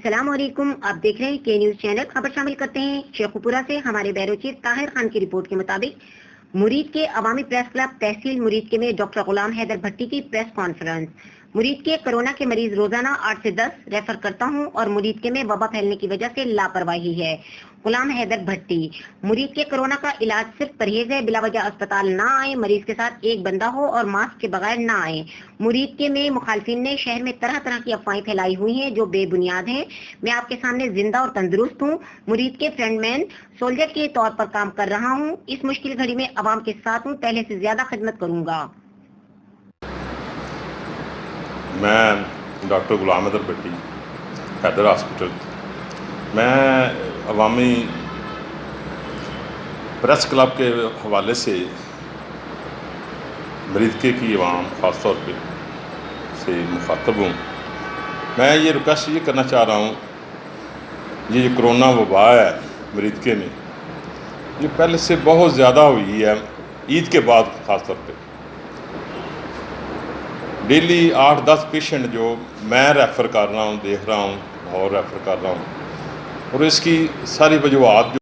अस्सलामुअलैकुम। आप देख रहे हैं के न्यूज चैनल। खबर शामिल करते हैं शेखुपुरा से हमारे बैरो चीफ ताहिर खान की रिपोर्ट के मुताबिक मुरीद के अवामी प्रेस क्लब तहसील मुरीद के में डॉक्टर गुलाम हैदर भट्टी की प्रेस कॉन्फ्रेंस। मुरीद के कोरोना के मरीज रोजाना 8 से 10 रेफर करता हूं और मुरीद के में वबा फैलने की वजह से लापरवाही है। गुलाम हैदर भट्टी। मुरीद के कोरोना का इलाज सिर्फ परहेज है, बिला वजह अस्पताल ना आए, मरीज के साथ एक बंदा हो और मास्क के बगैर ना आए। मुरीद के में मुखालफिन ने शहर में तरह तरह की अफवाहें फैलाई हुई हैं जो बेबुनियाद हैं। मैं आपके सामने जिंदा और तंदुरुस्त हूँ। मुरीद के फ्रेंडमैन सोल्जर के तौर पर काम कर रहा हूँ। इस मुश्किल घड़ी में अवाम के साथ हूँ, पहले से ज्यादा खिदमत करूंगा। मैं डॉक्टर गुलाम हैदर भट्टी, हैदर हॉस्पिटल। मैं अवामी प्रेस क्लब के हवाले से मरीदके की अवाम ख़ास तौर पे से मुखातब हूँ। मैं ये रिक्वेस्ट ये करना चाह रहा हूँ, ये जो कोरोना वबा है मरीदके में, ये पहले से बहुत ज़्यादा हुई है। ईद के बाद ख़ास तौर पे डेली 8-10 पेशेंट जो मैं रेफ़र कर रहा हूँ, देख रहा हूँ और रेफ़र कर रहा हूँ, और इसकी सारी वजूहत